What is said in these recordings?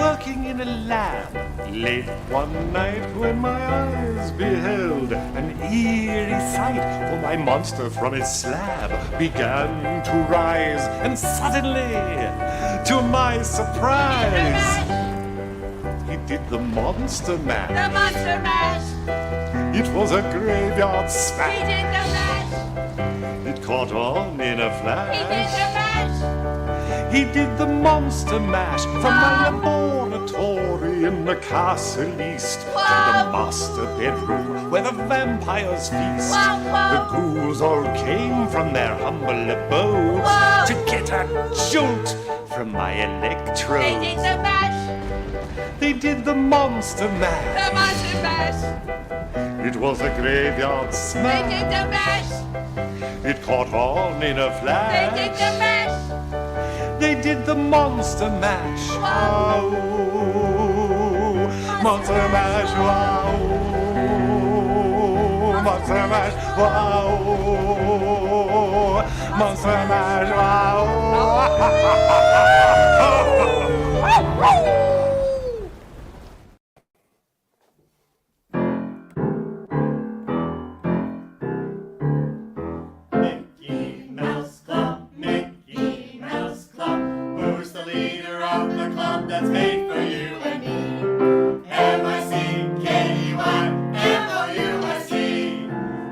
working in a lab. Late one night when my eyes beheld an eerie sight, for my monster from his slab began to rise, and suddenly, to my surprise, he did the monster mash. The monster mash. It was a graveyard smash. He did the mash. It caught on in a flash. He did the mash. He did the monster mash from my laboratory in the castle east to the master bedroom where the vampires feast. The ghouls all came from their humble abode to get a jolt from my electrode. They did the mash. They did the monster mash. The monster mash. It was a graveyard They smash. did the mash. It caught on in a They flash. did the mash. They did the monster mash. Wow. Monster mash. Wow. Monster mash. Wow. Monster mash. Wow. That's made for you and me. M-I-C-K-E-Y-M-O-U-S-E.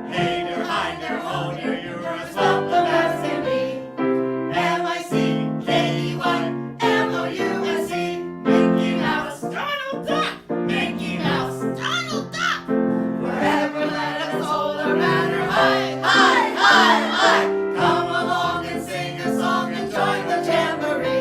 Hey, there, hi, there, ho, there, you're as welcome as can be. M-I-C-K-E-Y-M-O-U-S-E. Mickey Mouse, Donald Duck. Mickey Mouse, Donald Duck. Wherever let us hold or matter, hi, hi, hi, hi. Come along and sing a song and join the jamboree.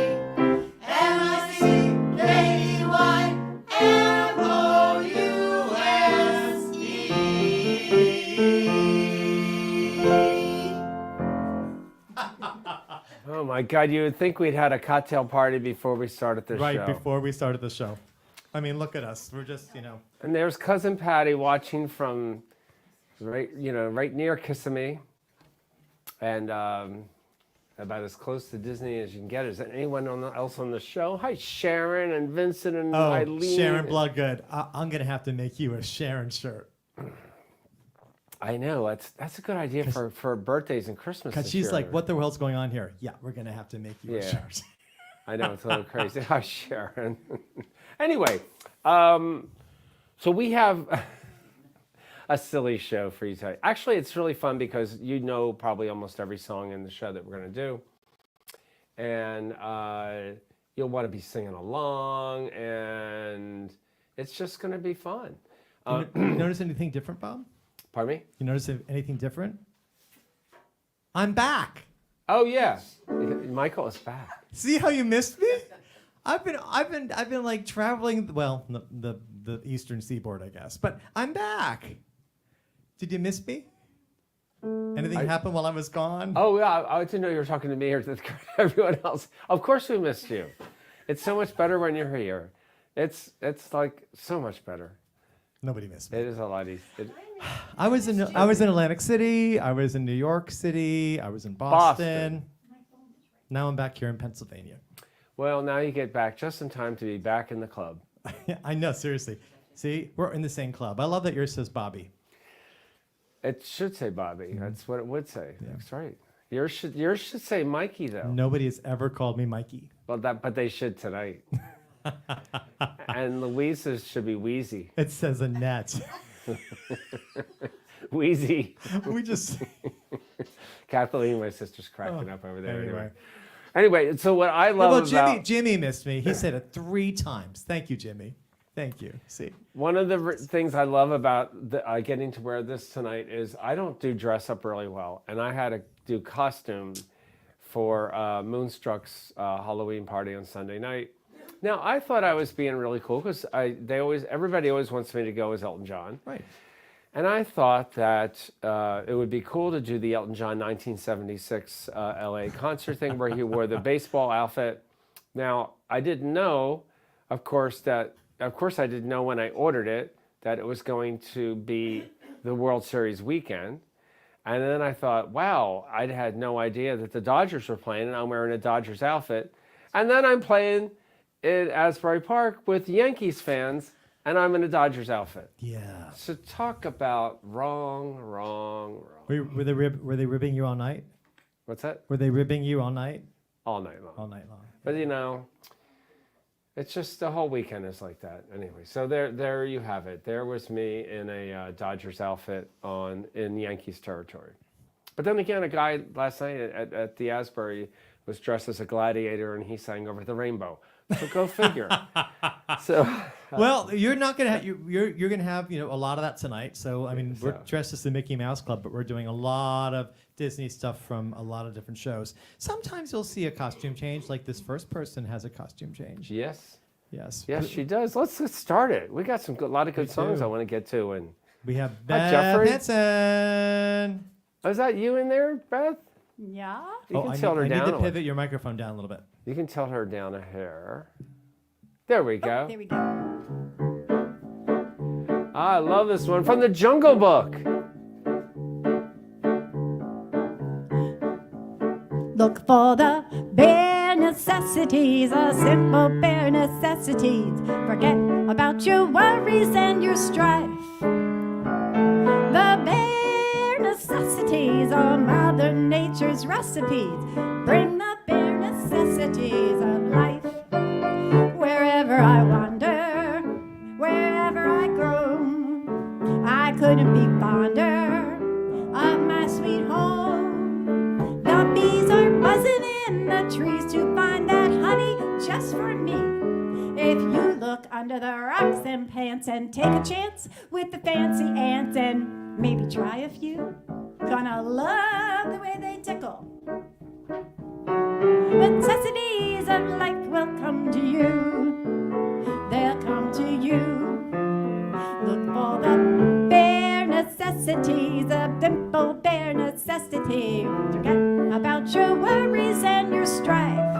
Oh my God, you would think we'd had a cocktail party before we started this show. Right before we started the show. I mean, look at us. We're just, And there's Cousin Patty watching from right near Kissimmee. And about as close to Disney as you can get. Is there anyone else on the show? Hi, Sharon and Vincent and Eileen. Sharon Bloodgood. I'm going to have to make you a Sharon shirt. I know. That's a good idea for birthdays and Christmas. Because she's like, what the hell's going on here? Yeah, we're going to have to make you a shirt. I know, it's a little crazy. Hi, Sharon. Anyway, so we have a silly show for you today. Actually, it's really fun because you know probably almost every song in the show that we're going to do. And you'll want to be singing along, and it's just going to be fun. You notice anything different, Bob? Pardon me? You notice anything different? I'm back. Oh yeah, Michael is back. See how you missed me? I've been like traveling. Well, the eastern seaboard, I guess. But I'm back. Did you miss me? Anything happen while I was gone? Oh yeah, I didn't know you were talking to me or to everyone else. Of course we missed you. It's so much better when you're here. It's like so much better. Nobody missed me. It is a lot easier. I was in Atlantic City. I was in New York City. I was in Boston. Now I'm back here in Pennsylvania. Well, now you get back just in time to be back in the club. I know, seriously. See, we're in the same club. I love that yours says Bobby. It should say Bobby. Mm-hmm. That's what it would say. Yeah. That's right. Yours should say Mikey though. Nobody has ever called me Mikey. Well, but they should tonight. And Louisa's should be Wheezy. It says Annette. Wheezy. We just. Kathleen, my sister's cracking up over there. Anyway, so what I love about Jimmy missed me. He said it 3 times. Thank you, Jimmy. Thank you. See. One of the things I love about getting to wear this tonight is I don't do dress up really well, and I had to do costume for Moonstruck's Halloween party on Sunday night. Now I thought I was being really cool because everybody always wants me to go as Elton John. Right. And I thought that it would be cool to do the Elton John 1976 LA concert thing where he wore the baseball outfit. Now, I didn't know, of course I didn't know when I ordered it that it was going to be the World Series weekend. And then I thought, wow, I had no idea that the Dodgers were playing and I'm wearing a Dodgers outfit. And then I'm playing in Asbury Park with Yankees fans, and I'm in a Dodgers outfit. Yeah. So talk about wrong. Were they ribbing you all night? What's that? Were they ribbing you all night? All night long. All night long. But you know, it's just the whole weekend is like that. Anyway, so there you have it. There was me in a Dodgers outfit in Yankees territory. But then again, a guy last night at the Asbury was dressed as a gladiator, and he sang Over the Rainbow. So go figure. Well, you're not gonna you're gonna have a lot of that tonight. So I mean, we're So. dressed as the Mickey Mouse Club, but we're doing a lot of Disney stuff from a lot of different shows. Sometimes you'll see a costume change, like this first person has a costume change. Yes. Yes. Yes, she does. Let's get started. We got a lot of good songs too. I want to get to. And We have Hi, Beth Jeffrey. Hansen. is that you in there, Beth? Yeah. You can I tilt her need down. to pivot your microphone down a little bit. You can tilt her down a hair. There we go. There we go. I love this one from the Jungle Book. Look for the bare necessities, simple bare necessities. Forget about your worries and your strife. The bare necessities are Mother Nature's recipes. Bring the bare necessities of life. Wherever I wander, wherever I groam, I couldn't be fonder of my sweet home. The bees are buzzing in the trees to find that honey just for me. If you look under the rocks and plants and take a chance with the fancy ants and maybe try a few, gonna love the way they tickle. Necessities of life will come to you. They'll come to you. Look for the bare necessities, a simple bare necessity. Forget about your worries and your strife.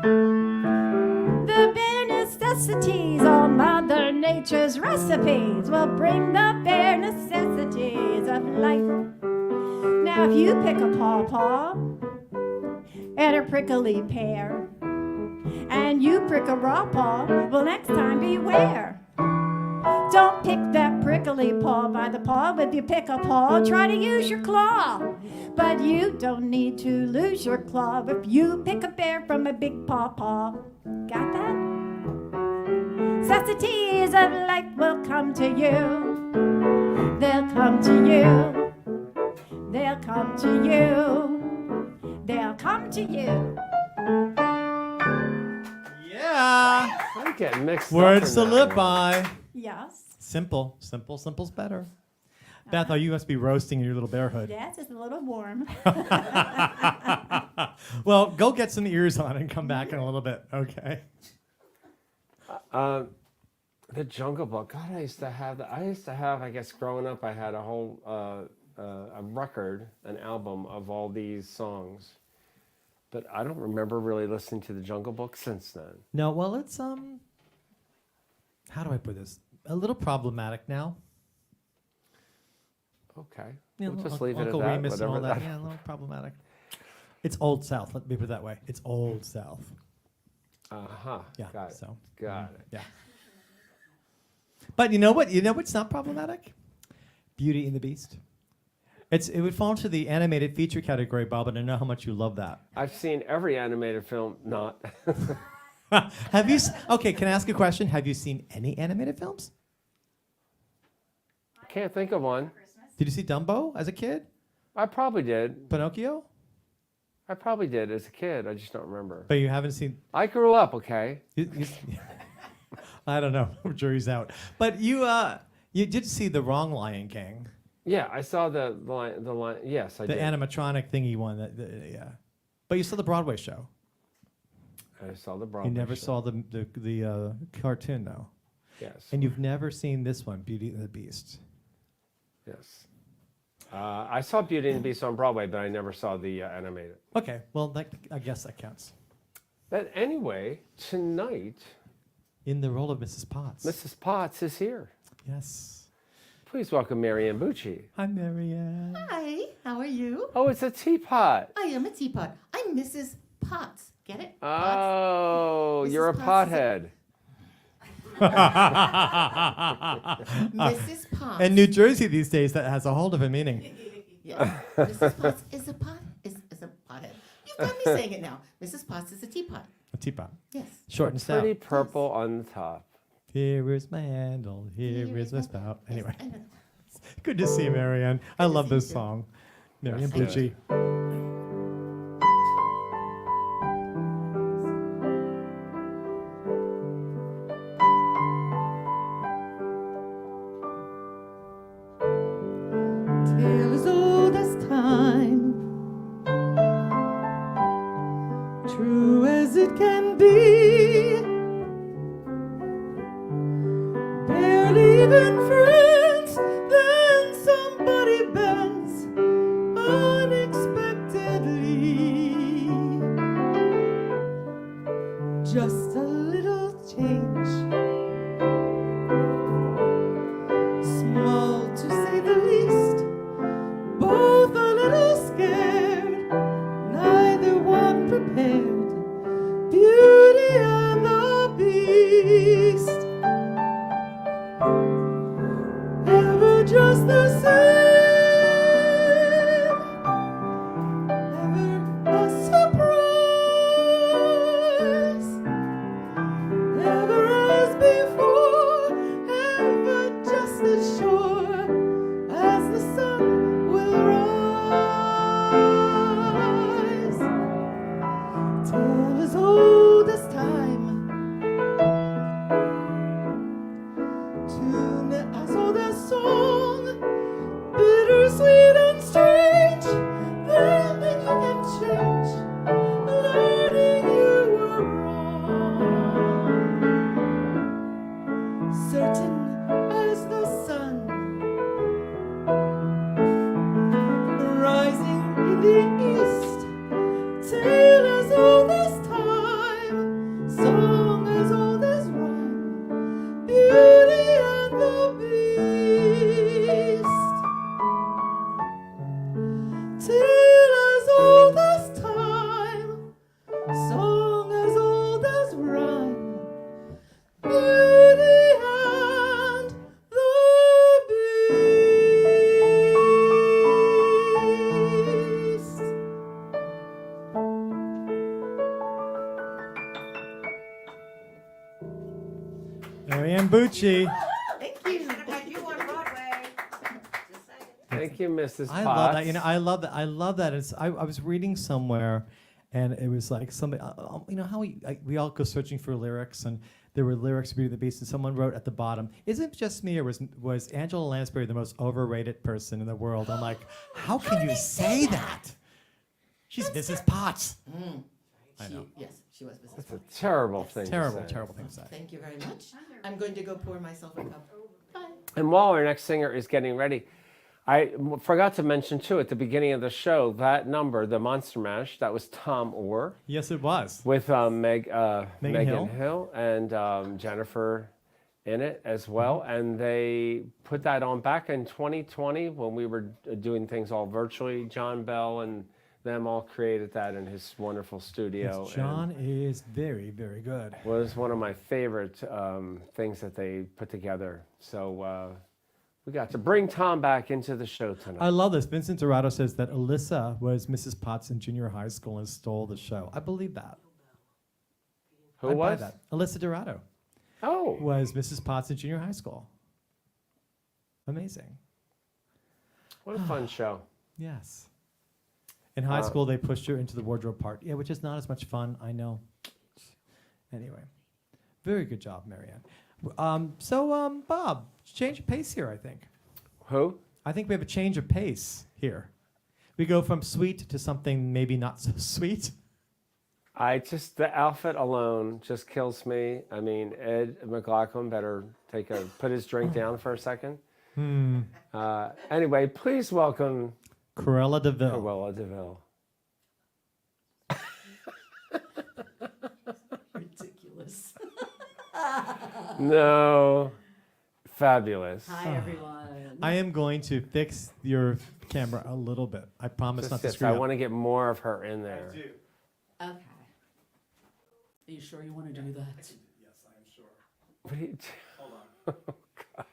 The bare necessities, all Mother Nature's recipes, will bring the bare necessities of life. Now, if you pick a pawpaw and a prickly pear, and you prick a raw paw, well, next time beware. Don't pick that prickly paw by the paw. If you pick a paw, try to use your claw. But you don't need to lose your claw if you pick a pear from a big pawpaw. Got that? Necessities of life will come to you. They'll come to you. They'll come to you. They'll come to you. Yeah. I'm getting mixed up. Words in to that live one. by. Yes. Simple. Simple's better. Beth, you must be roasting in your little bear hood. Yes, it's a little warm. Well, go get some ears on and come back in a little bit, okay? The Jungle Book. God, I used to have that. I guess, growing up, I had a whole a record, an album of all these songs. But I don't remember really listening to the Jungle Book since then. No, well, it's how do I put this? A little problematic now. Okay. Yeah, We'll just Uncle leave it at Uncle that. Remus and all Whatever that. Yeah, a little problematic. It's Old South. Let me put it that way. It's Old South. Uh-huh. Yeah. Got it. So Got it. yeah. But you know what? You know what's not problematic? Beauty and the Beast. It would fall into the animated feature category, Bob, and I know how much you love that. I've seen every animated film. Not. Have you? Okay, can I ask a question? Have you seen any animated films? I can't think of one. Did you see Dumbo as a kid? I probably did. Pinocchio? I probably did as a kid. I just don't remember. But you haven't seen. I grew up, okay? I don't know. Jury's out. But you did see the wrong Lion King. Yeah, I saw the line. Yes, I The did. animatronic thingy one. Yeah. But you saw the Broadway show. I saw the Broadway You never show. saw the cartoon, though. Yes. And you've never seen this one, Beauty and the Beast. Yes. I saw Beauty and the Beast on Broadway, but I never saw the animated. Okay, well, I guess that counts. But anyway, tonight, In the role of Mrs. Potts. Mrs. Potts is here. Yes. Please welcome Marianne Bucci. Hi, Marianne. Hi, how are you? Oh, it's a teapot. I am a teapot. I'm Mrs. Potts. Get it? Oh, Mrs. you're a Potts is pothead. Mrs. Potts. In New Jersey these days, that has a whole different meaning. Yeah. Mrs. Potts is a pothead. You've got me saying it now. Mrs. Potts is a teapot. A teapot. Yes. Short and stout. Pretty purple on the top. Here is my handle, here is my spout. Yes, Anyway, I know. good to see you, Marianne. I love see you this too. song. Marianne Yes, Bucci. Tale as old as time, true as it can be. Barely even friends, then somebody bends unexpectedly. Just a little change, small to say the least. Both a little scared, neither one prepared. Beauty and the Beast, ever just the same, ever a surprise, ever as before, ever just as sure as the sun will rise. Tale as old as time, tune as old as song, bittersweet and strange. Then you can change, learning you were wrong. Certain as the sun, rising in the east. Tale as old as time, song as old as rhyme. Beauty and the Beast, tale as old as time, song as old as rhyme. Beauty and the Beast. Marianne Bucci. Thank you. Thank you, Mrs. I Potts. love that. You know, I love that. I love that. I was reading somewhere, and it was like somebody. You know how we all go searching for lyrics, and there were lyrics to Beauty and the Beast, and someone wrote at the bottom, "Isn't it just me, or was Angela Lansbury the most overrated person in the world?" I'm like, how can you say that? She's Mrs. Potts. I know. Yes, she was Mrs. It's a Potts. terrible thing. to Terrible, say. terrible thing to say. Thank you very much. I'm going to go pour myself a cup. Bye. And while our next singer is getting ready, I forgot to mention too at the beginning of the show that number, the Monster Mash, that was Tom Orr Yes, it was. with Megan Hill. Hill and Jennifer in it as well. And they put that on back in 2020 when we were doing things all virtually. John Bell and them all created that in his wonderful studio. Yes, John is very, very good. And was one of my favorite things that they put together. So we got to bring Tom back into the show tonight. I love this. Vincent Dorado says that Alyssa was Mrs. Potts in junior high school and stole the show. I believe that. Who I'd buy was? that. Alyssa Dorado Oh, was Mrs. Potts in junior high school. Amazing. what a fun show. Yes. In high school, they pushed her into the wardrobe part. Yeah, which is not as much fun, I know. Anyway, very good job, Marianne. Bob, change of pace here, I think. Who? I think we have a change of pace here. We go from sweet to something maybe not so sweet. The outfit alone just kills me. I mean, Ed McLaughlin better put his drink down for a second. Anyway, please welcome Cruella de Vil. Cruella de Vil. Ridiculous. No, fabulous. Hi, everyone. I am going to fix your camera a little bit. I promise not to Just screw I up. want to get more of her in there. Okay. Are you sure you want to do that? Yes, I am sure. What do you do? Hold on. Oh, God.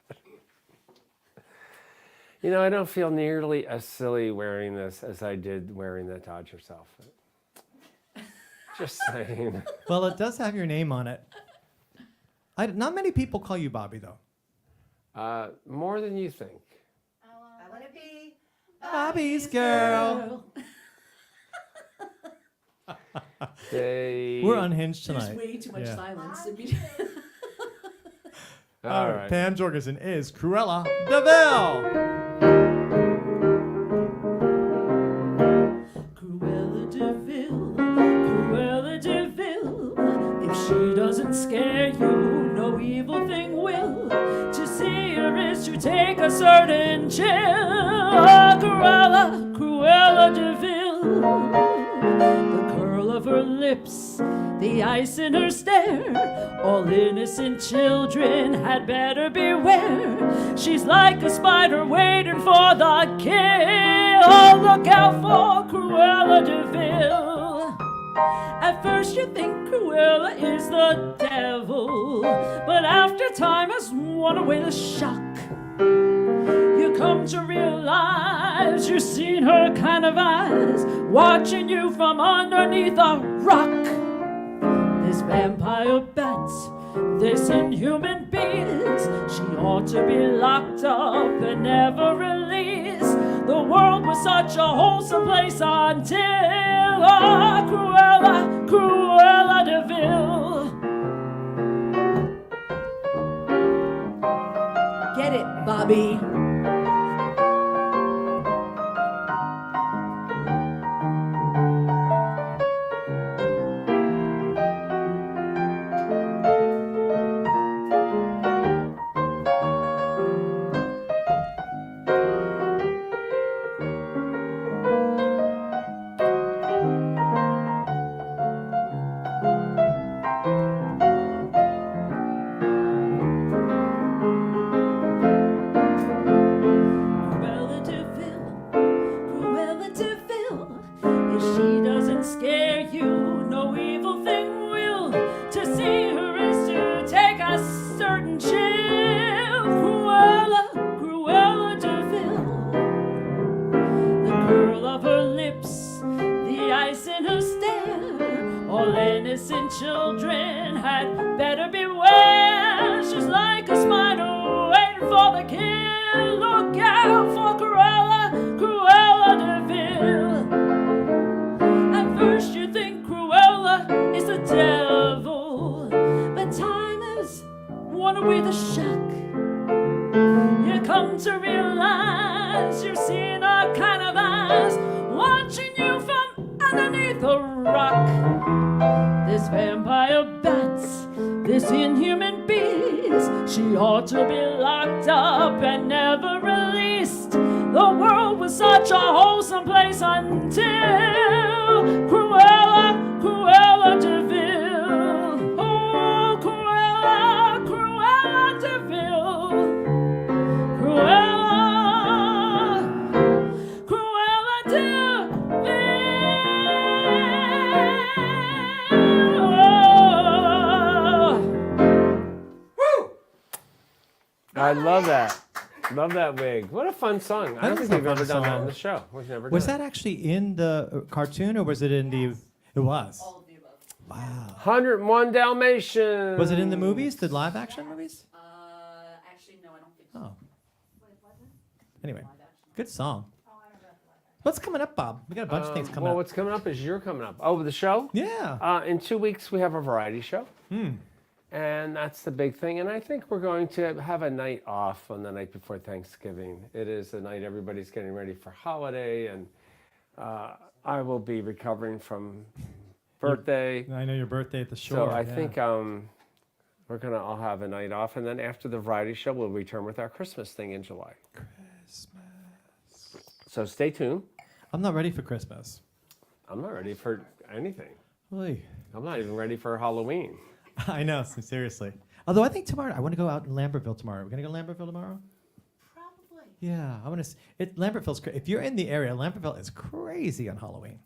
You know, I don't feel nearly as silly wearing this as I did wearing the Dodgers outfit. Just saying. Well, it does have your name on it. Not many people call you Bobby, though. More than you think. I want to be Bobby's girl. They... We're unhinged There's tonight. way too much Yeah. silence. All right. Pam Jorgensen is Cruella DeVille. Cruella DeVille, Cruella DeVille. If she doesn't scare you, no evil thing will. To see her is to take a certain chill. Oh, Cruella, Cruella DeVille. The curl of her lips, the ice in her stare. All innocent children had better beware. She's like a spider waiting for the kill. Oh, look out for Cruella DeVille. At first you think Cruella is the devil, but after time has worn away the shock, you come to realize you've seen her kind of eyes watching you from underneath a rock. This vampire bat, this inhuman beast, she ought to be locked up and never released. The world was such a wholesome place until Cruella, Cruella DeVille. Get it, Bobby. Children had better beware. She's like a spider waiting for the kill. Look out for Cruella, Cruella DeVille. At first you think Cruella is the devil, but time has worn away the shock. You come to realize you've seen all kind of eyes watching you from underneath a rock. This vampire bat, this inhuman beast, she ought to be locked up and never released. The world was such a wholesome place until Cruella, Cruella DeVille. Oh, Cruella, Cruella DeVille. Cruella, Cruella DeVille. I love that. Love that wig. What a fun song. I don't think we've ever done that on the show. We've never done Was that actually in the cartoon, or was it in the... It was. All of the above. Wow. 101 Dalmatians. Was it in the movies, the live action movies? Actually, no, I don't think so. Oh. Anyway, good song. What's coming up, Bob? We got a bunch of things coming well, up. what's coming up is you're coming up. Oh, the show? Yeah. In 2 weeks, we have a variety show. And that's the big thing. And I think we're going to have a night off on the night before Thanksgiving. It is the night everybody's getting ready for holiday. And I will be recovering from birthday. I know your birthday at the shore. So I think we're going to all have a night off. And then after the variety show, we'll return with our Christmas thing in July. Christmas. So stay tuned. I'm not ready for Christmas. I'm not ready for anything. Oy. I'm not even ready for Halloween. I know, seriously. Although I think tomorrow, I want to go out in Lambertville tomorrow. We're going to go to Lambertville tomorrow? Probably. Yeah, I want to. Lambertville's if you're in the area, Lambertville is crazy on Halloween.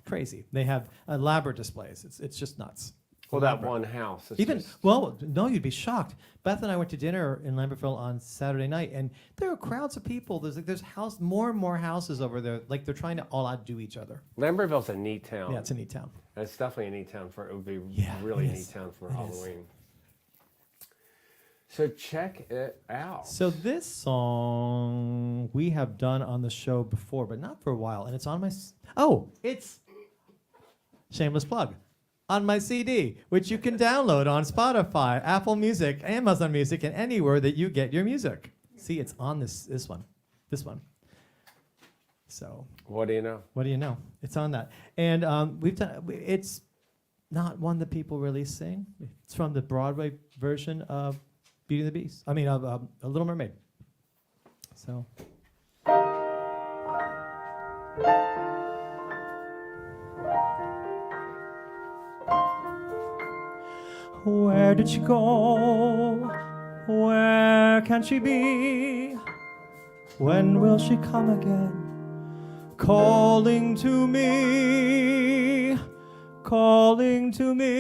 Crazy. They have elaborate displays. It's just nuts. Well, that one house. Is Even just- well, no, you'd be shocked. Beth and I went to dinner in Lambertville on Saturday night, and there are crowds of people. There's more and more houses over there. Like they're trying to all outdo each other. Lambertville's a neat town. Yeah, it's a neat town. It's definitely a neat town for. It would be Yeah, really it neat is. town for It is. Halloween. So check it out. So this song we have done on the show before, but not for a while, and it's on my. It's shameless plug. On my CD, which you can download on Spotify, Apple Music, Amazon Music, and anywhere that you get your music. See, it's on this one. So What do you know? what do you know? It's on that, and we've done. It's not one that people really sing. It's from the Broadway version of Beauty and the Beast. I mean, of A Little Mermaid. So. Where did she go? Where can she be? When will she come again? Calling to me, calling to me,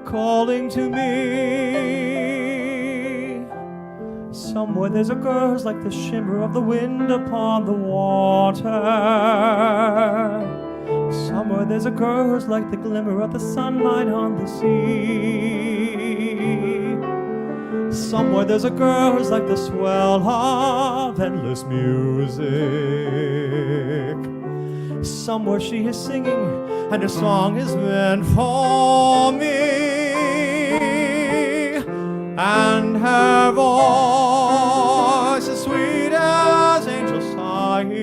calling to me. Somewhere there's a girl who's like the shimmer of the wind upon the water. Somewhere there's a girl who's like the glimmer of the sunlight on the sea. Somewhere there's a girl who's like the swell of endless music. Somewhere she is singing, and her song is meant for me. And her voice is sweet as angels sighing,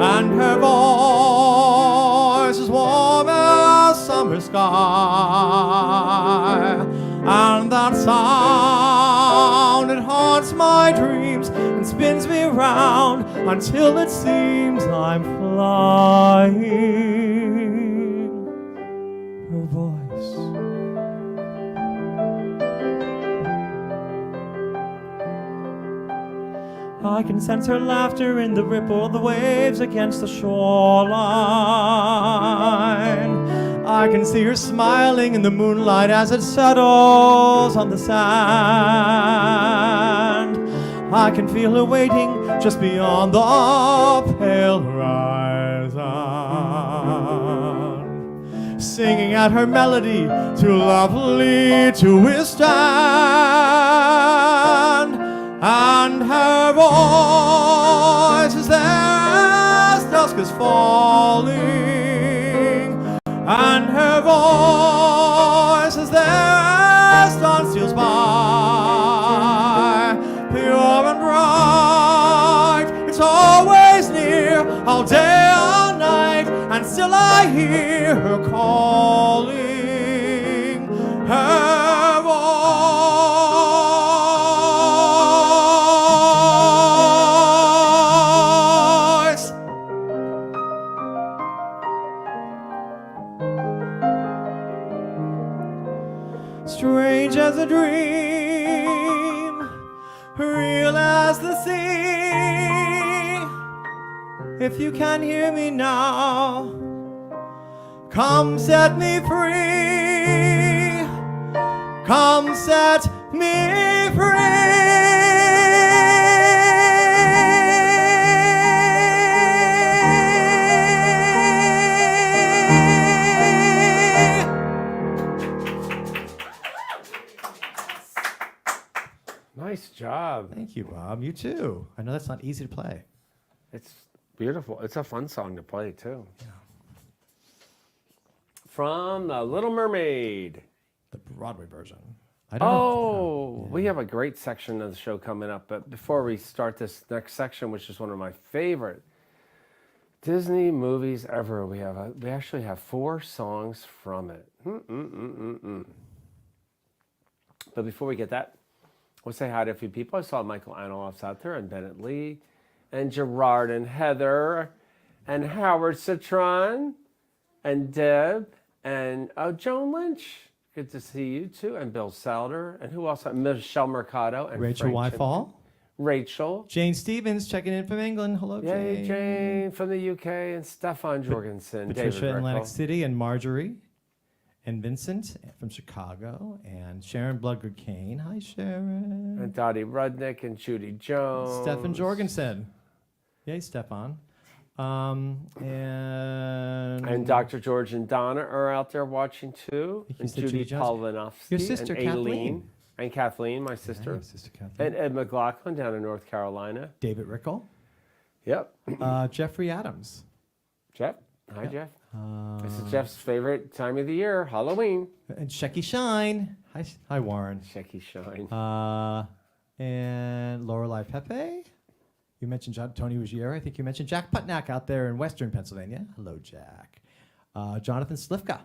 and her voice is warm as summer sky. And that sound, it haunts my dreams and spins me round until it seems I'm flying. Her voice. I can sense her laughter in the ripple of the waves against the shoreline. I can see her smiling in the moonlight as it settles on the sand. I can feel her waiting just beyond the pale horizon, singing at her melody, too lovely to withstand. And her voice is there as dusk is falling, and her voice is there as dawn steals by, pure and bright. It's always near, all day, all night, and still I hear her calling. Her voice. Strange as a dream, real as the sea. If you can hear me now, come set me free. Come set me free. Nice job. Thank you, Bob. You too. I know that's not easy to play. It's beautiful. It's a fun song to play too. From The Little Mermaid. The Broadway version. I don't know. Oh, we have a great section of the show coming up. But before we start this next section, which is one of my favorite Disney movies ever, we actually have 4 songs from it. But before we get that, we'll say hi to a few people. I saw Michael Anilof's out there, and Bennett Lee, and Gerard and Heather, and Howard Citron, and Deb, and Joan Lynch. Good to see you too, and Bill Salder, and who else? Michelle Mercado, and Rachel Frank Wyfall. Rachel. Jane Stevens checking in from England. Hello, Yay, Jane. Jane from the UK, and Stefan Jorgensen. Patricia David in Atlantic Rickle. City, and Marjorie, and Vincent from Chicago, and Sharon Bloodgood Kane. Hi, Sharon. And Dottie Rudnick and Judy Jones. Stefan Jorgensen. Yay, Stefan. And Dr. George and Donna are out there watching too. think you And said Judy Judy Jones. Polinovsky. Your sister, and Kathleen. Aileen. And Kathleen, my sister. Hey, Sister Kathleen. And Ed McLaughlin down in North Carolina. David Rickle. Yep. Jeffrey Adams. Jeff. Hi, Jeff. This is Jeff's favorite time of the year, Halloween. And Shecky Shine. Hi, Warren. Shecky Shine. And Lorelei Pepe. You mentioned Tony Ruggiero. I think you mentioned Jack Putnack out there in Western Pennsylvania. Hello, Jack. Jonathan Slifka.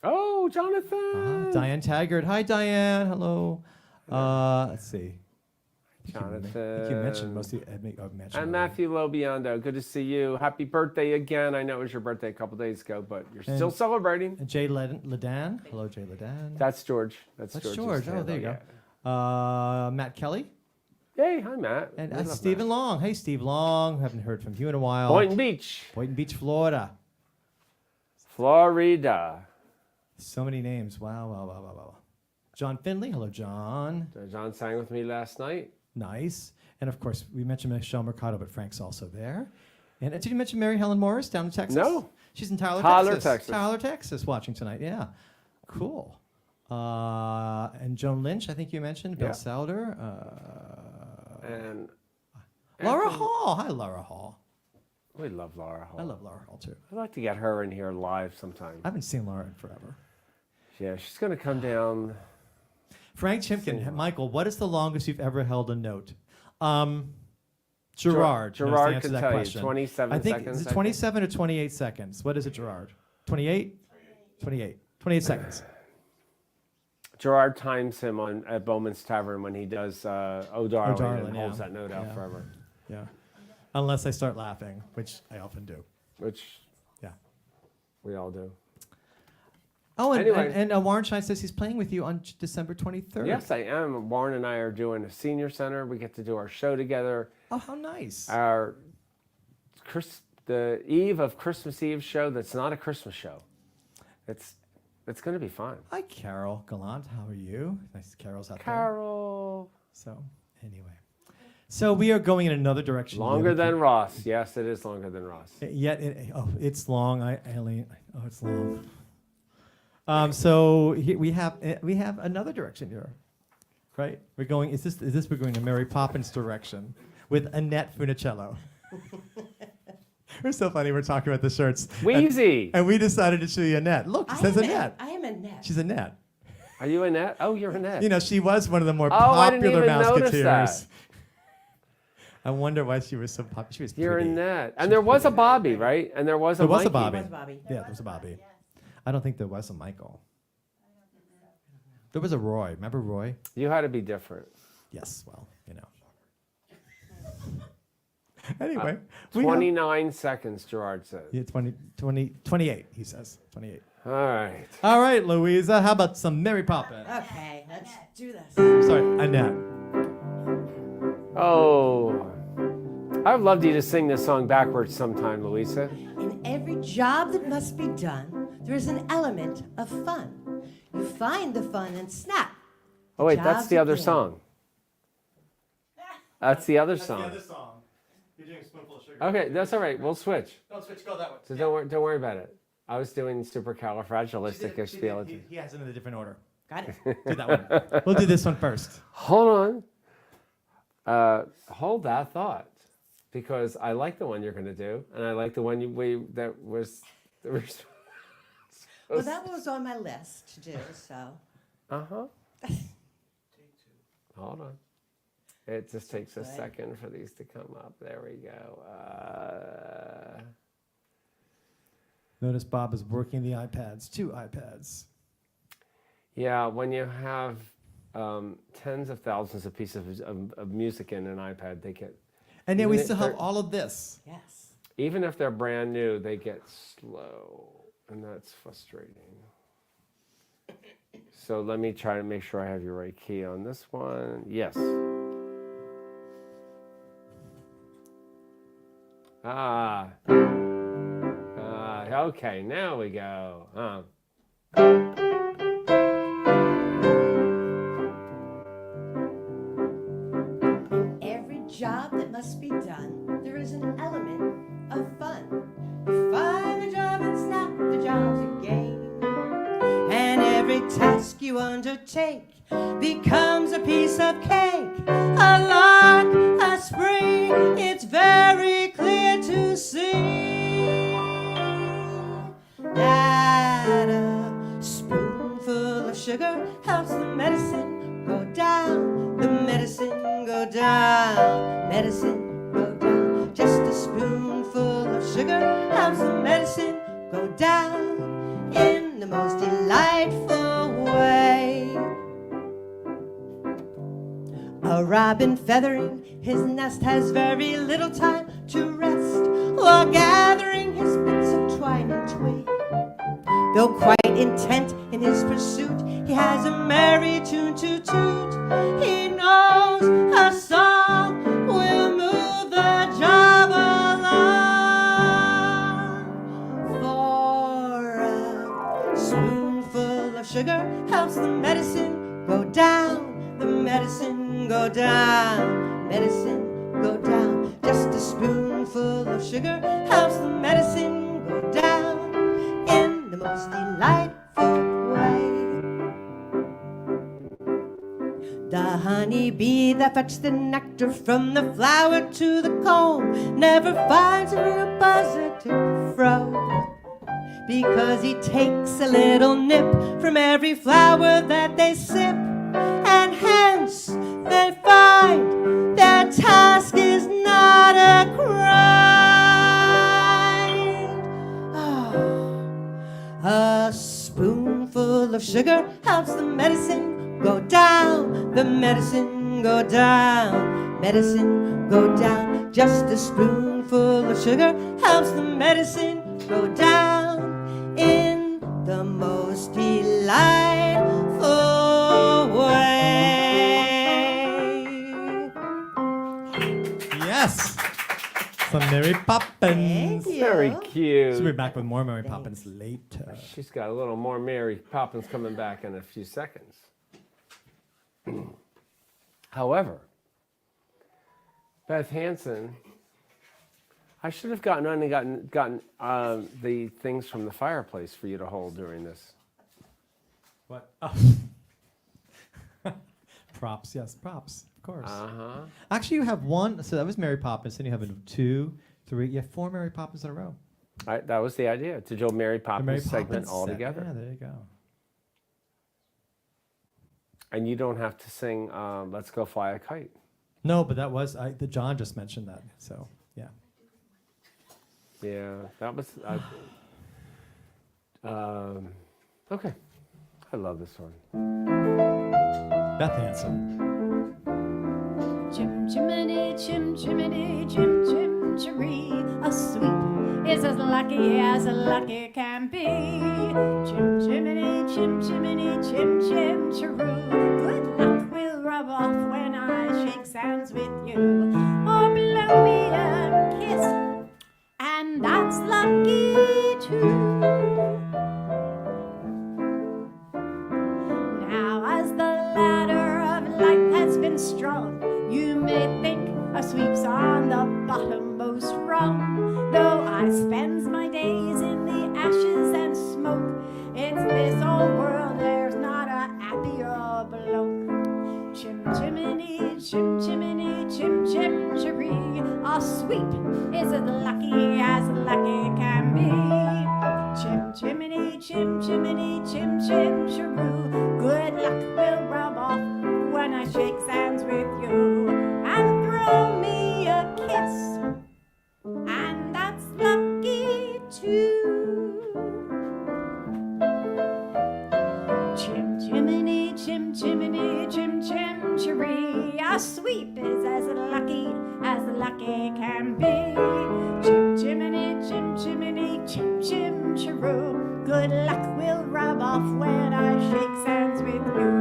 Oh, Jonathan. Diane Taggart. Hi, Diane. Hello. Let's see. Jonathan. I think you mentioned most of the mentioned And Matthew Lobiondo. Good to see you. Happy birthday again. I know it was your birthday a couple days ago, but you're still celebrating. And Jay Ledan. Hello, Jay Ledan. That's George. That's George. George's Oh, there you handle, go. Matt Kelly. Hey, hi, Matt. And We love Stephen Matt. Long. Hey, Steve Long. Haven't heard from you in a while. Boynton Beach, Boynton Beach, Florida. Florida. So many names. Wow. John Finley. Hello, John. John sang with me last night. Nice. And of course, we mentioned Michelle Mercado, but Frank's also there. And did you mention Mary Helen Morris down in Texas? No. She's in Tyler, Texas. Tyler, Texas, watching tonight. Yeah. Cool. And Joan Lynch, I think you mentioned. Bill Yeah. Souder. And Laura Hall. Hi, Laura Hall. we love Laura Hall. I love Laura Hall, too. I'd like to get her in here live sometime. I haven't seen Laura in forever. Yeah, she's going to come down. Frank Chimkin. Michael, what is the longest you've ever held a note? Gerard. knows the Gerard answer can to that tell you. question. 27 I think, seconds. Is it 27 or 28 seconds? What is it, Gerard? 28? 28. 28 seconds. Gerard times him at Bowman's Tavern when he does Oh Darling, Darling, and yeah. holds that note out Yeah. forever. Yeah. Unless I start laughing, which I often do. Which Yeah. we all do. Oh, and, Anyway. and Warren Shine says he's playing with you on December 23rd. Yes, I am. Warren and I are doing a senior center. We get to do our show together. Oh, how nice. The eve of Christmas Eve show that's not a Christmas show. It's going to be fun. Hi, Carol Gallant. How are you? Nice Carol's out there. Carol. So, anyway. So, we are going in another direction. Longer than Ross. Yes, it is longer than Ross. Yet, it's long. Eileen. Oh, it's long. We have another direction here, right? We're going. We're going to Mary Poppins direction with Annette Funicello. We're so funny. We're talking about the shirts. Wheezy. And we decided to show you Annette. Look, it says Annette. I am Annette. She's Annette. Are you Annette? Oh, you're Annette. You know, she was one of the more I didn't popular even notice Mouseketeers. that. I wonder why she was so popular. She was You're pretty. Annette. And there was a Bobby, right? And there was a There was a Mikey. Bobby. Was Bobby. Yeah, there was a Bobby. I don't think there was a Michael. There was a Roy. Remember Roy? You had to be different. Yes, well, you know. Anyway. we have- 29 seconds, Gerard said. Yeah, 28, he says. 28. All right. All right, Louisa, how about some Mary Poppins? Okay, let's do this. Sorry, Annette. Oh, I'd love you to sing this song backwards sometime, Louisa. In every job that must be done, there is an element of fun. You find the fun and snap. Oh, wait, that's Jobs the other again. song. That's the other song. song. You're doing a spoonful of sugar. Okay, that's all right. We'll switch. Don't switch, go that way. So don't worry about it. I was doing supercalifragilisticexpialidocious. He has it in a different order. Got it. Do that one. We'll do this one first. Hold on. Hold that thought, because I like the one you're going to do, and I like the one that was. Well, that was on my list to do, so. Hold on. It just takes a second for these to come up. There we go. Notice Bob is working the iPads. 2 iPads. Yeah, when you have tens of thousands of pieces of music in an iPad, they get. And then we Even still if have they're- all of this. Yes. Even if they're brand new, they get slow, and that's frustrating. So let me try to make sure I have your right key on this one. Yes. Okay, now we go. Every job that must be done, there is an element of fun. You find the job and snap the job to gain. And every task you undertake becomes a piece of cake. A lark, a spring, it's very clear to see that a spoonful of sugar helps the medicine go down. The medicine go down, medicine go down. Just a spoonful of sugar helps the medicine go down in the most delightful way. A robin feathering his nest has very little time to rest while gathering his bits of twine and twig. Though quite intent in his pursuit, he has a merry tune to toot. He knows a song will move the job along. For a spoonful of sugar helps the medicine go down. The medicine go down, medicine go down. Just a spoonful of sugar helps the medicine go down in the most delightful way. The honeybee that fetched the nectar from the flower to the comb never finds a real buzzer to fro, because he takes a little nip from every flower that they sip, and hence they find their task is not a grind. A spoonful of sugar helps the medicine go down. The medicine go down, medicine go down. Just a spoonful of sugar helps the medicine go down in the most delightful way. Yes. Some Mary Poppins. Thank you. Very cute. So we're back with more Mary Poppins later. She's got a little more Mary Poppins coming back in a few seconds. However, Beth Hansen, I should have gotten the things from the fireplace for you to hold during this. What? Oh. Props, yes, props, of course. Actually, you have one. So that was Mary Poppins, and you have a 2, 3. You have 4 Mary Poppins in a row. That was the idea, to do a Mary The Poppins Mary segment Poppins all set. together. Yeah, there you go. And you don't have to sing Let's Go Fly a Kite. No, but that was the John just mentioned that. So yeah. Yeah, that was. Okay. I love this one. Beth Hansen. Chim chimney, chim chimney, chim chim chiree. A sweep is as lucky can be. Chim chimney, chim chimney, chim chim chiroo. Good luck will rub off when I shake hands with you. Or blow me a kiss, and that's lucky too. Now as the ladder of life has been strung, you may think a sweep's on the bottommost rung. Though I spends my days in the ashes and smoke, it's this old world, there's not a happier bloke. Chim chimney, chim chimney, chim chim chiree. A sweep is as lucky can be. Chim chimney, chim chimney, chim chim chiroo. Good luck will rub off when I shake hands with you. And throw me a kiss, and that's lucky too. Chim chimney, chim chimney, chim chim chiree. A sweep is as lucky can be. Chim chimney, chim chimney, chim chim chiroo. Good luck will rub off when I shake hands with you.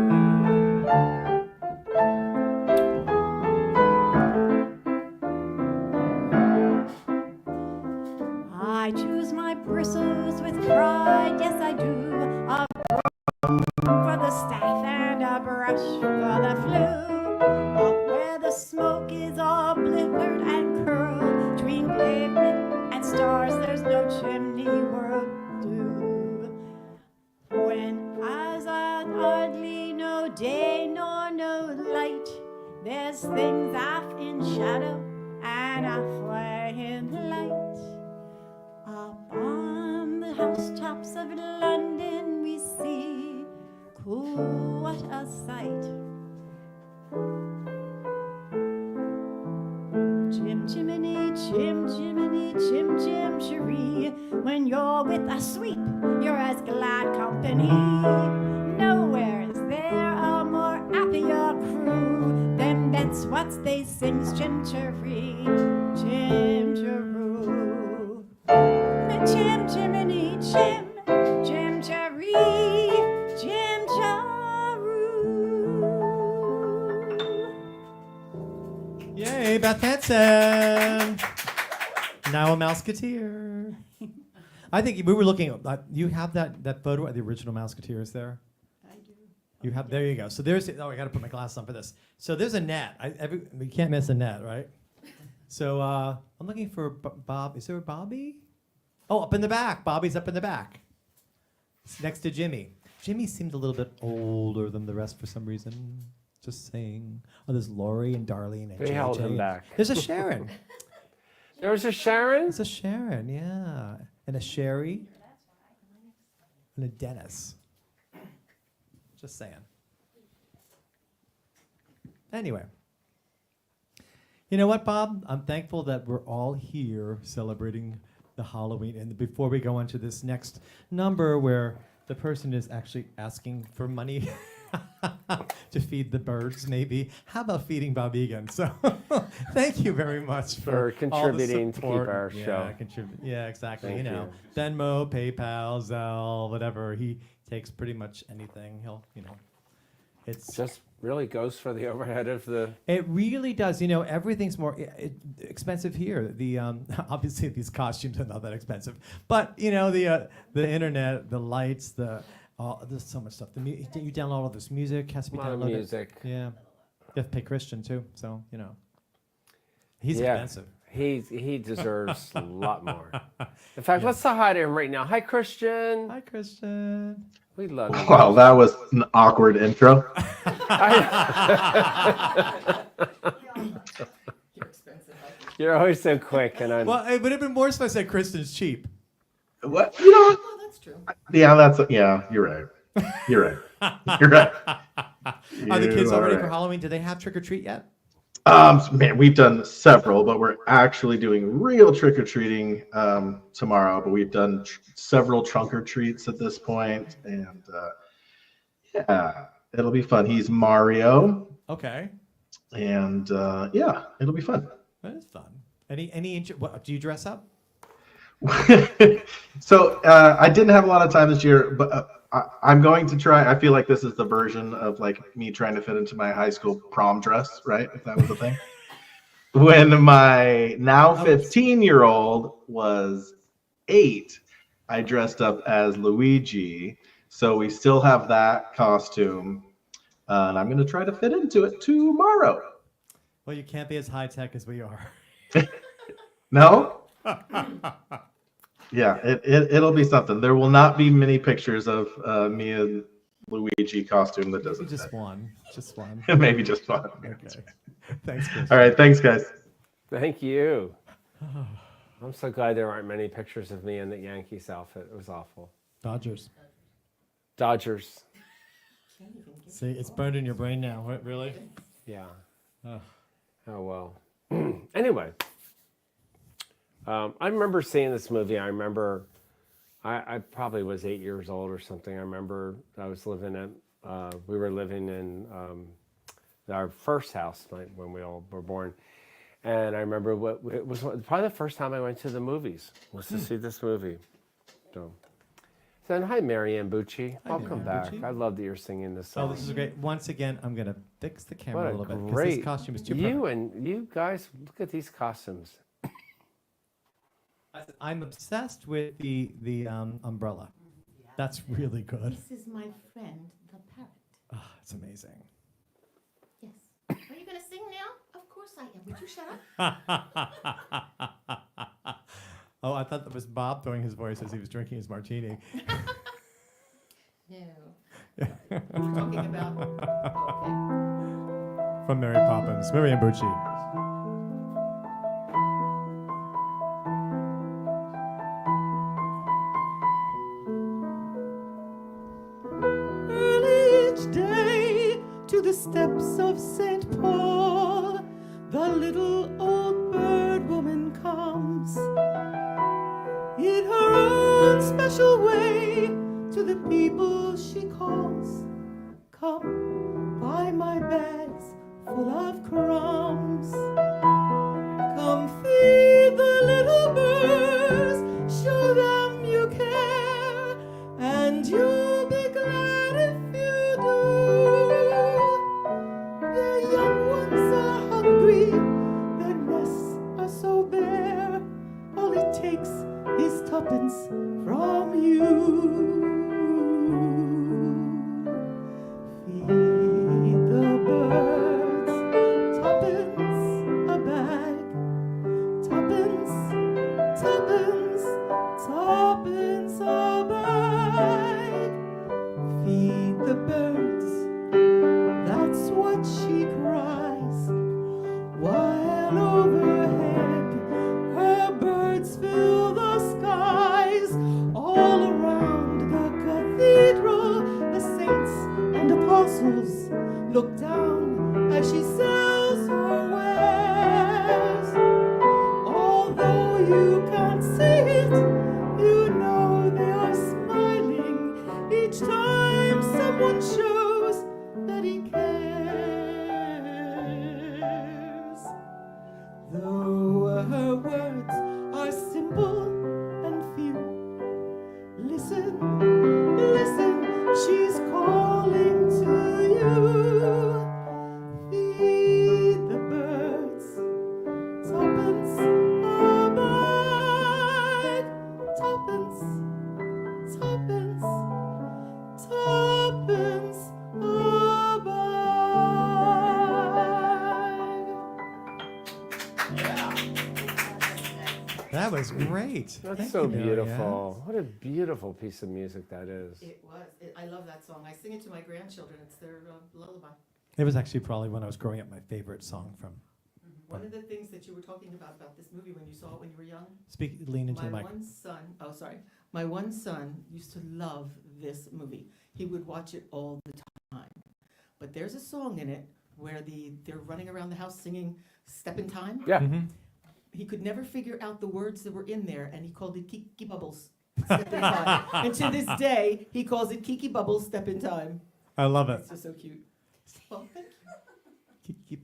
a brush for the flu. Up where the smoke is all blippered and curled, between pavement and stars, there's no chimney world do. When as I hardly no day nor no light, there's things off in shadow and off in light. Up on the housetops of London we see, cool, what a sight. Chim chimney, chim chimney, chim chim cheery. When you're with a sweep, you're as glad company. Nowhere is there a more happier crew than that's what they sings chim cherry, chim cheroo. Chim chimney, chim, chim cherry, chim cheroo. Yay, Beth Hansen. Now a Mouseketeer. I think we were looking at, you have that photo of the original Mouseketeers there? I do. You have, there you go. So there's, I got to put my glasses on for this. So there's a net. We can't miss a net, right? So I'm looking for Bob. Is there a Bobby? Oh, up in the back. Bobby's up in the back. It's next to Jimmy. Jimmy seemed a little bit older than the rest for some reason. Just saying. Oh, there's Lori and Darlene and They held him JJ. back. There's a Sharon. There was a Sharon? There's a Sharon, yeah. And a Sherry. And a Dennis. Just saying. Anyway. You know what, Bob? I'm thankful that we're all here celebrating the Halloween. And before we go into this next number where the person is actually asking for money to feed the birds, maybe. How about feeding Bob Egan? So thank you very much For contributing all the to keep support. our Yeah, show. Yeah, exactly. Thank you know, you. Venmo, PayPal, Zelle, whatever. He takes pretty much anything. He'll, it's Just really goes for the overhead of the. It really does. Everything's more expensive here. The obviously these costumes are not that expensive, but the internet, the lights, there's so much stuff. You download all this music, has to be A lot of downloaded. music. Yeah, you have to pay Christian too. So he's Yeah. expensive. He deserves a lot more. In fact, let's say hi to him right now. Hi, Christian. Hi, Christian. We love you. Wow, that was an awkward intro. You're always so quick, and I'm. Well, it would have been worse if I said Kristen's cheap. What? Oh, that's true. Yeah, you're right. You're right. You're right. Are the kids You all ready are for right. Halloween? Do they have trick or treat yet? Man, we've done several, but we're actually doing real trick or treating tomorrow. But we've done several trunk or treats at this point, and yeah, it'll be fun. He's Mario, Okay, and yeah, it'll be fun. that is fun. What, do you dress up? So I didn't have a lot of time this year, but I'm going to try. I feel like this is the version of like me trying to fit into my high school prom dress, right? If that was a thing. When my now 15-year-old was 8, I dressed up as Luigi. So we still have that costume, and I'm going to try to fit into it tomorrow. Well, you can't be as high tech as we are. No? Yeah, it'll be something. There will not be many pictures of me and Luigi costume that doesn't Just fit. one. Just one. Maybe just one. Okay. Thanks, Chris. All right, thanks, guys. Thank you. I'm so glad there aren't many pictures of me in the Yankees outfit. It was awful. Dodgers. Dodgers. See, it's burned in your brain now. What, really? Yeah. Ugh. Oh well. Anyway, I remember seeing this movie. I remember I probably was 8 years old or something. I remember I was living at we were living in our first house when we all were born, and I remember it was probably the first time I went to the movies was to see this movie. So hi, Marianne Bucci. Welcome Marianne back. Bucci. I love that you're singing this song. Oh, this is great. Once again, I'm going to fix the camera What a a little bit because great this costume is too you perfect. and you guys. Look at these costumes. I'm obsessed with the umbrella. That's really good. This is my friend, the parrot. It's amazing. Yes. Are you going to sing now? Of course I am. Would you shut up? Oh, I thought that was Bob throwing his voice as he was drinking his martini. No. We're talking about. Okay. From Mary Poppins, Mary Ambucci. The steps of St. Paul, the little old birdwoman comes in her own special way to the people she calls. Come, buy my bags full of crumbs. Come feed the little birds, show them you care, and you'll be glad if you do. Their young ones are hungry, their nests are so bare. All it takes is tuppence from you. Feed the birds, tuppence a bag. Tuppence, tuppence, tuppence a bag. Feed the birds, that's what she cries, while overhead her birds fill the skies. All around the cathedral, the saints and apostles look down as she sells her wares. Although you can't see it, you know they are smiling each time someone shows that he cares. Though her words are simple and few, listen, listen, she's calling to you. Feed the birds, tuppence a bag. Tuppence, tuppence, tuppence a bag. That was great. That's Thank so you, Mary beautiful. What a beautiful piece of music that is. It was. I love that song. I sing it to my grandchildren. It's their lullaby. It was actually probably when I was growing up my favorite song from. One of the things that you were talking about this movie when you saw it when you were young, Lean into my the mic. one son, my one son used to love this movie. He would watch it all the time. But there's a song in it where they're running around the house singing Step in Time. Yeah. Mhm. He could never figure out the words that were in there, and he called it Kiki Bubbles, Step in Time. And to this day, he calls it Kiki Bubbles, Step in Time. I love it. It's just so cute. Well, thank you.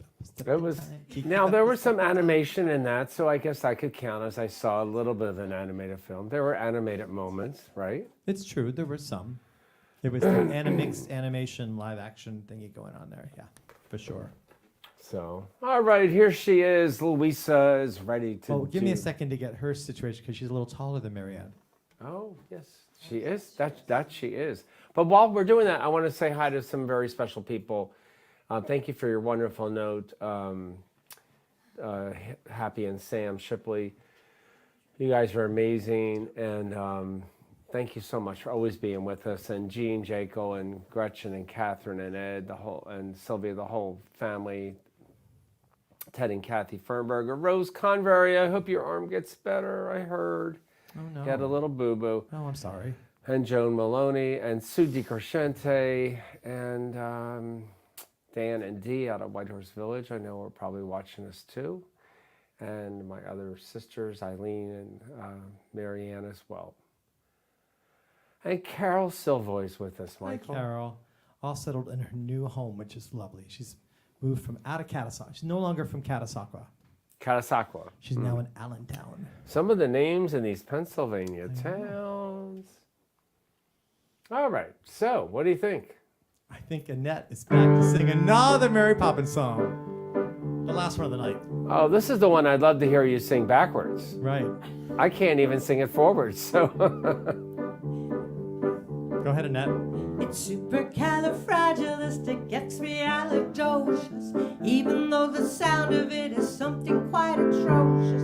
It was. Now there was some animation in that, so I guess I could count as I saw a little bit of an animated film. There were animated moments, right? It's true. There were some. There was the mixed animation live action thingy going on there. Yeah, for sure. So, all right, here she is. Louisa is ready to. Oh, give me a second to get her situation because she's a little taller than Marianne. Oh, yes, she is. That she is. But while we're doing that, I want to say hi to some very special people. Thank you for your wonderful note, Happy and Sam Shipley. You guys are amazing, and thank you so much for always being with us. And Jean, Jaco, and Gretchen, and Catherine, and Ed, and Sylvia, the whole family. Ted and Kathy Fernberger, Rose Convery. I hope your arm gets better. I heard. Oh no. You had a little boo-boo. Oh, I'm sorry. And Joan Maloney, and Sue DiCrescente, and Dan and Dee out of Whitehorse Village. I know are probably watching us too. And my other sisters, Eileen and Marianne as well. And Carol Silvoy's with us, Michael. Hi, Carol. All settled in her new home, which is lovely. She's moved from out of Catasauqua. She's no longer from Catasauqua. Catasauqua. She's now in Allentown. Some of the names in these Pennsylvania towns. All right, so what do you think? I think Annette is back to sing another Mary Poppins song. The last one of the night. Oh, this is the one I'd love to hear you sing backwards. Right. I can't even sing it forwards, so. Go Go ahead, Annette. It's supercalifragilisticexpialidocious, even though the sound of it is something quite atrocious.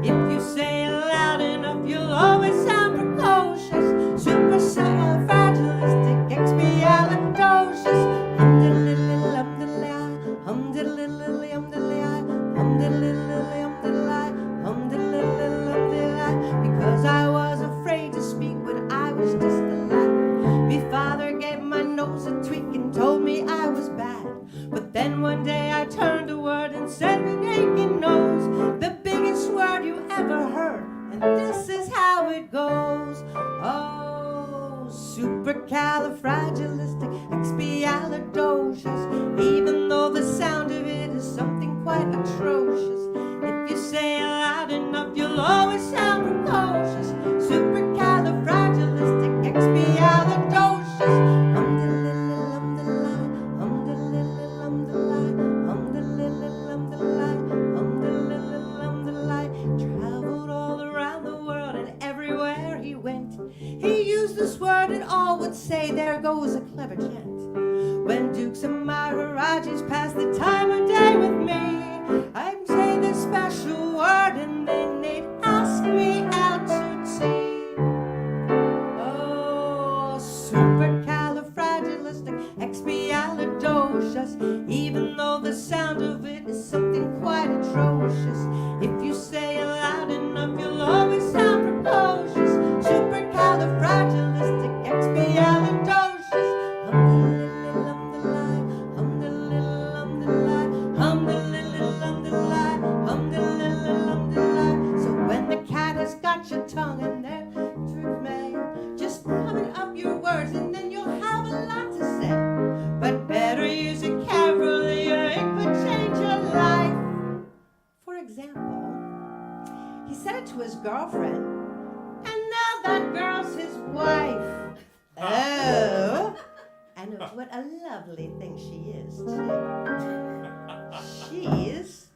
If you say it loud enough, you'll always sound precocious. Supercalifragilisticexpialidocious. Because I was afraid to speak when I was just a lad. Me father gave my nose a tweak and told me I was bad. But then one day I turned a word and said an aching nose, the biggest word you ever heard. And this is how it goes. Oh, supercalifragilisticexpialidocious, even though the sound of it is something quite atrocious. If you say it loud enough, you'll always sound precocious. Supercalifragilisticexpialidocious. Traveled all around the world and everywhere he went, he used this word and all would say, there goes a clever gent. When dukes and maharajis pass the time of day with me, I'd say this special word and then they'd ask me out to tea. Oh, supercalifragilisticexpialidocious, even though the sound of it is something quite atrocious. If you say it loud enough, you'll always sound precocious. Supercalifragilisticexpialidocious. So when the cat has got your tongue in there, just comment up your words and then you'll have a lot to say. But better use it carefully or it could change your life. For example, he said it to his girlfriend, and now that girl's his wife. Oh, and what a lovely thing she is, too. She's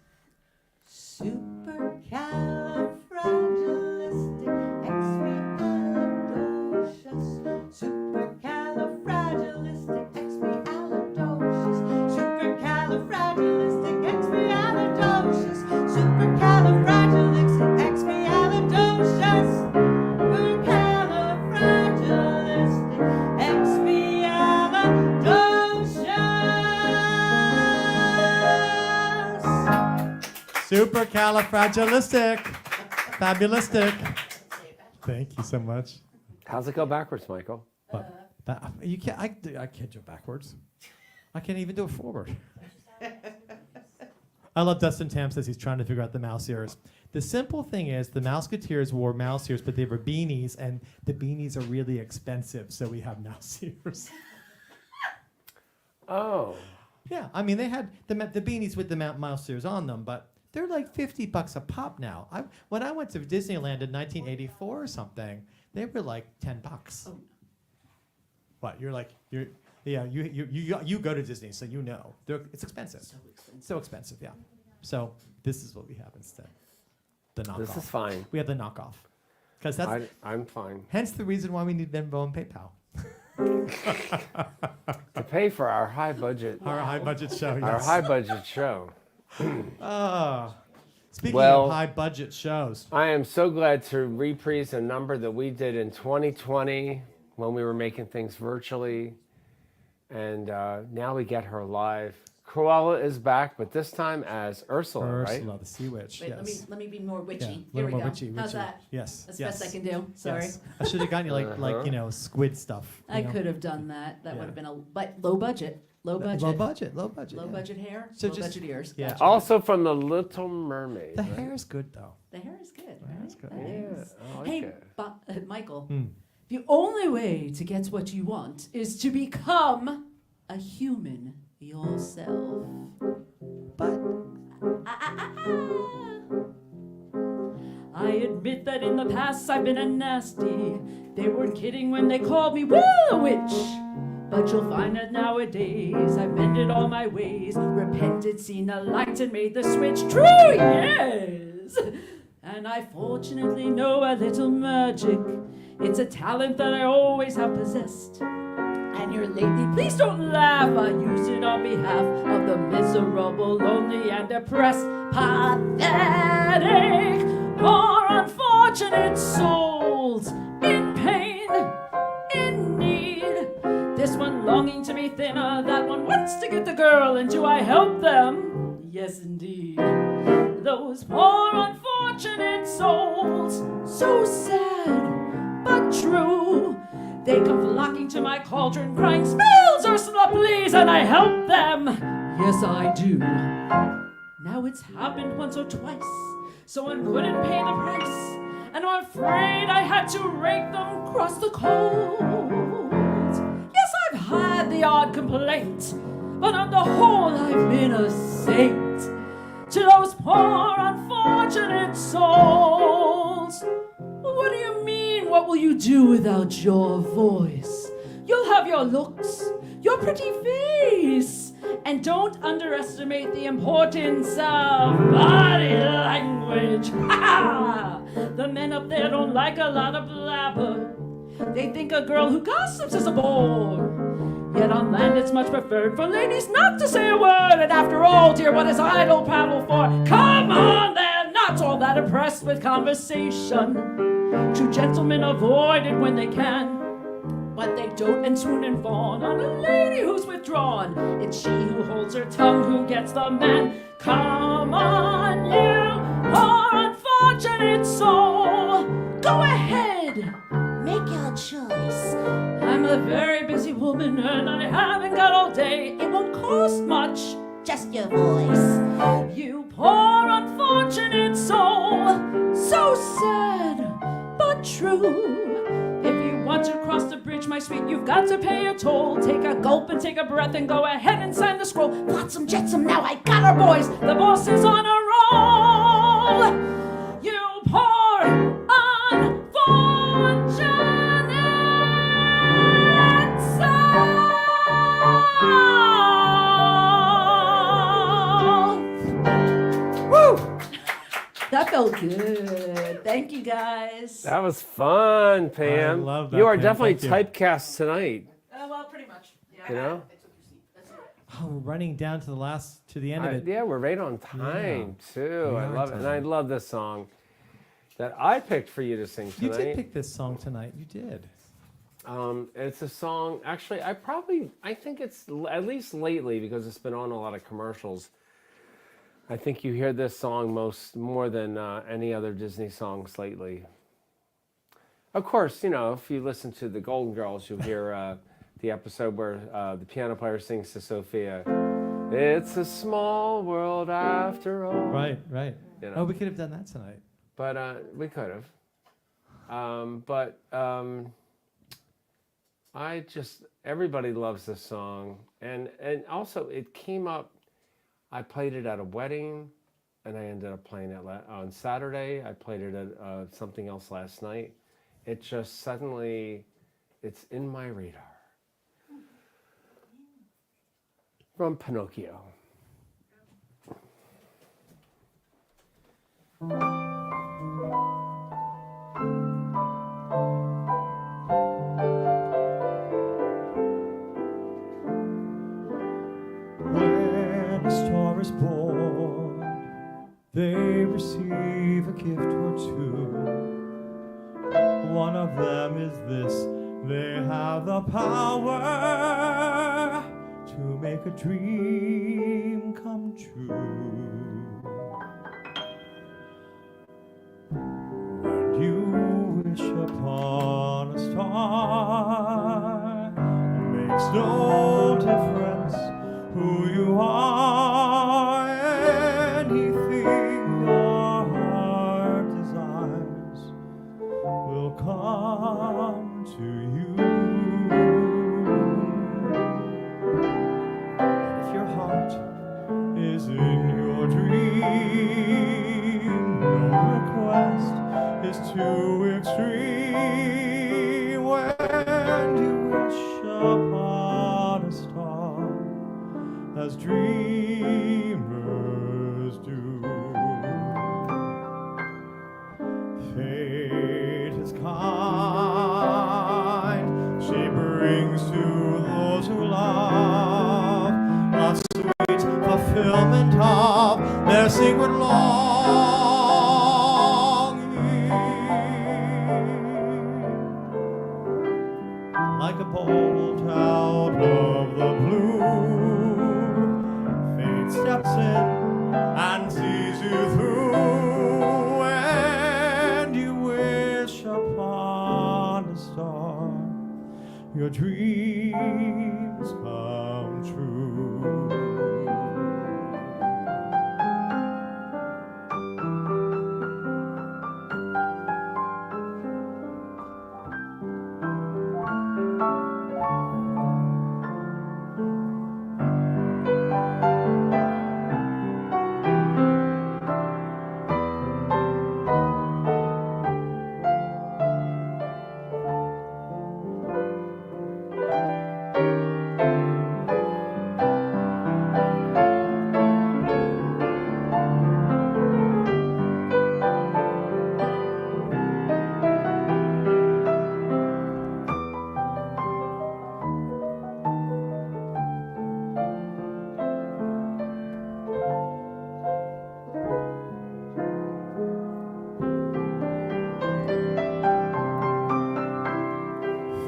supercalifragilisticexpialidocious. Supercalifragilisticexpialidocious. Supercalifragilisticexpialidocious. Supercalifragilisticexpialidocious. Supercalifragilistic. Fabulistic. Thank you so much. How's it go backwards, Michael? You can't. I can't do it backwards. I can't even do it forward. I love Dustin Tam says he's trying to figure out the mouse ears. The simple thing is the Mouseketeers wore mouse ears, but they were beanies, and the beanies are really expensive, so we have mouse ears. Oh. Yeah, I mean they had the beanies with the mouse ears on them, but they're like $50 a pop now. When I went to Disneyland in 1984 or something, they were like $10. Oh. What? You go to Disney, so you know. It's expensive. So expensive, yeah. So this is what we have instead. The knockoff. This is fine. We have the knockoff. Because that's I'm fine. Hence the reason why we need Venmo and PayPal. To pay for our high budget. Our high budget show. Our Yes. high budget show. Speaking of high budget shows. I am so glad to reprise a number that we did in 2020 when we were making things virtually. And now we get her live. Cruella is back, but this time as Ursula, right? Ursula, the sea witch. Wait, yes. let me be more witchy. Yeah, a Here little we more go. witchy. How's that? Yes. That's yes. the best I can do. Sorry. Yes. I should have gotten you like squid stuff. I could have done that. That would have been low budget. Low budget. Low budget. Low yeah. budget hair. So low just- budget ears. yeah. Gotcha. Also from The Little Mermaid. The right? hair is good though. The hair is good. The hair is good. Thanks. Yeah, I like Hey, it. Michael. The only way to get what you want is to become a human yourself. But I admit that in the past I've been a nasty. They weren't kidding when they called me Will a Witch. But you'll find that nowadays I've mended all my ways, repented, seen the light, and made the switch. True, yes! And I fortunately know a little magic. It's a talent that I always have possessed. And here lately, please don't laugh, I use it on behalf of the miserable, lonely, and depressed, pathetic, or unfortunate souls in pain, in need. This one longing to be thinner, that one wants to get the girl, and do I help them? Yes, indeed. Those poor unfortunate souls, so sad but true. They come flocking to my cauldron, crying, "Spells, Ursula, please!" And I help them. Yes, I do. Now it's happened once or twice. Someone couldn't pay the price, and I'm afraid I had to rake them across the coals. Yes, I've had the odd complaint, but on the whole I've been a saint to those poor unfortunate souls. What do you mean, what will you do without your voice? You'll have your looks, your pretty face, and don't underestimate the importance of body language. The men up there don't like a lot of blabber. They think a girl who gossips is a bore. Yet on land it's much preferred for ladies not to say a word. And after all, dear, what is idle prattle for? Come on, they're not all that impressed with conversation. True gentlemen avoid it when they can, but they dote and swoon and fawn on a lady who's withdrawn. It's she who holds her tongue who gets the man. Come on, you poor unfortunate soul, go ahead, Make your choice. I'm a very busy woman and I haven't got all day. It won't cost much, Just your voice. you poor unfortunate soul. So sad, but true. If you want to cross the bridge, my sweet, you've got to pay a toll. Take a gulp and take a breath and go ahead and sign the scroll. Flotsam jetsam, now I got her, boys. The boss is on a roll. You poor unfortunate soul. Woo! That felt good. Thank you, guys. That was fun, Pam. I love that, You are Pam. definitely Thank you. typecast tonight. Well, pretty much. Yeah, You know? I took your seat. That's it. Oh, we're running down to the end of it. Yeah, we're right on time too. We I are love it, and I time. love this song that I picked for you to sing You tonight. did pick this song tonight. You did. It's a song. Actually, I think it's at least lately because it's been on a lot of commercials. I think you hear this song more than any other Disney songs lately. Of course, you know, if you listen to the Golden Girls, you'll hear the episode where the piano player sings to Sophia, "It's a small world after all." Right. You know. Oh, we could have done that tonight. But we could have. Everybody loves this song. And also it came up, I played it at a wedding and I ended up playing it on Saturday. I played it at something else last night. It just suddenly, it's in my radar. From Pinocchio. When a star is born, they receive a gift or two. One of them is this: they have the power to make a dream come true. When you wish upon a star, it makes no difference who you are. Anything your heart desires will come to you. And if your heart is in your dream, no request is too extreme. When you wish upon a star, as dreamers do, fate has come their secret longing. Like a bolt out of the blue, fate steps in and sees you through, and you wish upon a star, your dreams come true.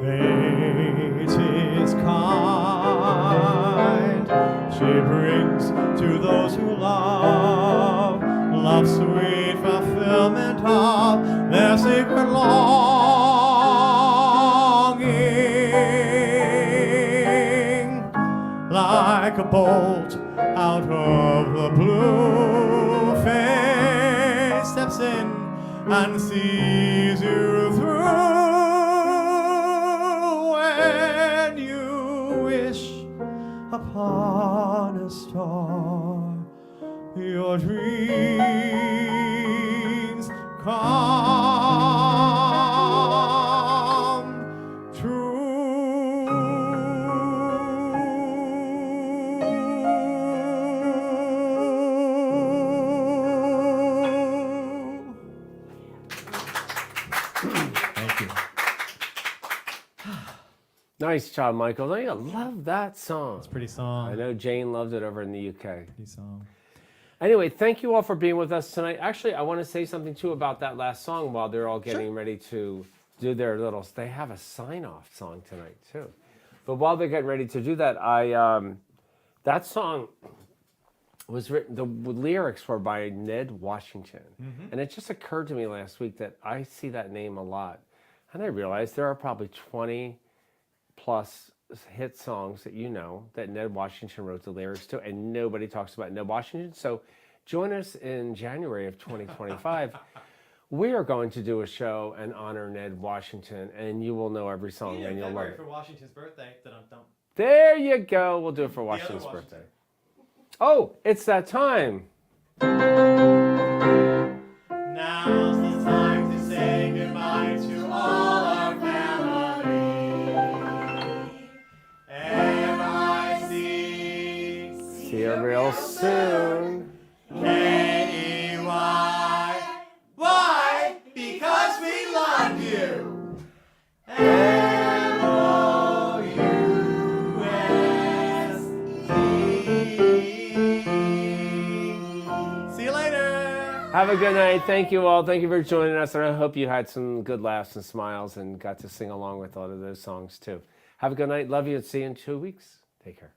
Fate is kind, she brings to those who love love's sweet fulfillment of their secret longing. Like a bolt out of the blue, fate steps in and sees you through. Upon a star, your dreams come true. Thank you. Nice job, Michael. Don't you love that song? It's a pretty song. I know Jane loved it over in the UK. Pretty song. Anyway, thank you all for being with us tonight. Actually, I want to say something too about that last song while they're all getting ready to do their little. They have a sign-off song tonight too. But while they're getting ready to do that, that song was written. The lyrics were by Ned Washington, and it just occurred to me last week that I see that name a lot, and I realized there are probably 20 plus hit songs that you know that Ned Washington wrote the lyrics to, and nobody talks about Ned Washington. So join us in January of 2025. We are going to do a show and honor Ned Washington, and you will know every song and you'll love it. For Washington's birthday. There you go. We'll do it for Washington's birthday. Oh, it's that time. Now's the time to say goodbye to all our family. M-I-C. See you real soon. K-E-Y. Why? Because we love you. Have a good night. Thank you all. Thank you for joining us. And I hope you had some good laughs and smiles and got to sing along with all of those songs too. Have a good night. Love you and see you in 2 weeks. Take care.